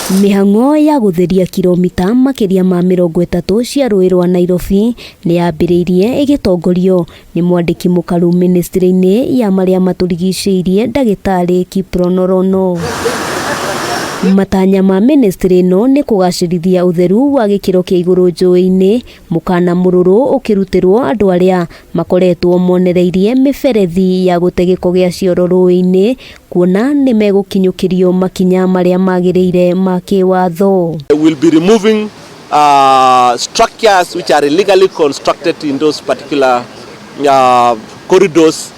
MIHANG'O ya gutheria kilomita makiria ma 30 cia rũĩ rwa Nairobi ni yambĩrĩirie ĩgĩtongorio ni mwandĩki mũkaru ministry-inĩ ya maria maturigicĩirie Ndagĩtarĩ Kiprono. Matanya ma ministry no ni kugacirithia utheru wa gikiro kia iguru njũĩ-inĩ mukana MURURU ukirutirwo andu aria makoretwo monereirie miberethi ya gũte gĩko gĩa CIORO rũĩ-inĩ kuona ni megukinyukirio makinya maria magĩrĩire ma KIWATHO. Will be removing structures which are illegally constructed in those particular corridors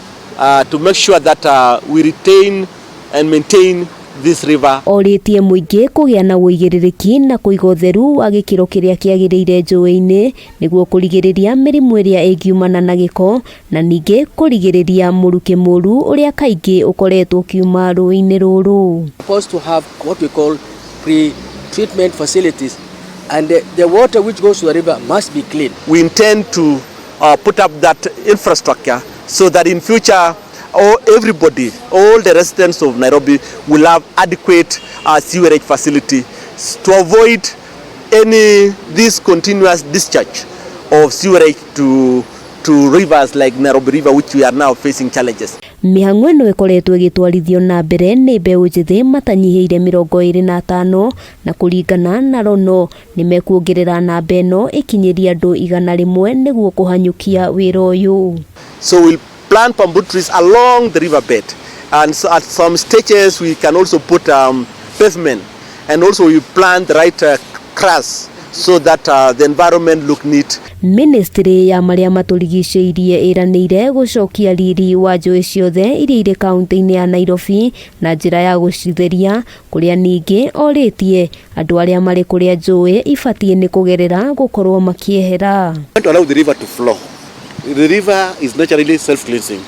to make sure that we retain and maintain this river. Oritie muingi kugia na uigĩrĩrĩki na kuiga utheru wa gĩkĩro kĩrĩa kĩagĩrĩire njũĩ-inĩ nĩguo kũrigĩrĩria mĩrimũ ĩrĩa ĩngiumana na gĩko na ningĩ kũrigĩrĩria mũrukĩ mũru ũrĩa kaingĩ ũkoretwo kiuma rũĩ-inĩ rũrũ. Supposed to have what we call pre-treatment facilities and the water which goes to the river must be clean. We intend to put up that infrastructure so that in future everybody, all the residents of Nairobi will have adequate sewerage facility to avoid this continuous discharge of sewerage to rivers like Nairobi River, which we are now facing challenges. MIHANG'O ĩno ĩkoretwo ĩgĩtwarithio na mbere nĩ mbeũ njĩthĩ matanyihĩire 25 na kũringana na rono nĩ mekuongerera namba ĩno ĩkinyĩria andũ 100 nĩguo kũhanyũkia wĩra ũyũ. So we'll plant bamboo trees along the riverbed, and so at some stages we can also put pavement, and also we plant the right grass so that the environment look neat. Ministry ya maria maturigicĩirie ĩranĩire gũcokia riri wa njũĩ ciothe iria irĩ kaunti-inĩ ya Nairobi na njĩra ya gũcitheria, kũrĩa ningĩ orĩtie andũ arĩa marĩ kũrĩa njũĩ ibatie nĩ kũgerera gũkorwo makiehera. To allow the river to flow. The river is naturally self-cleansing.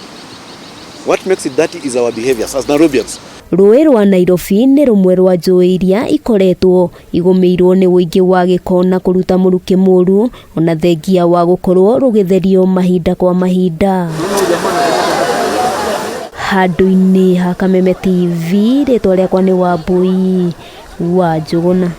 What makes it dirty is our behaviors as Nairobians. Rũĩ rwa Nairobi nĩ rũmwe rwa njũĩ iria ikoretwo igũmĩirwo nĩ ũingĩ wa gĩko na kũruta mũrukĩ mũru ona thengia wa gũkorwo rũgĩtherio mahinda kwa mahinda. Handũ-inĩ ha Kameme TV, rĩtwa rĩakwa nĩ Wambui wa Njũgũna.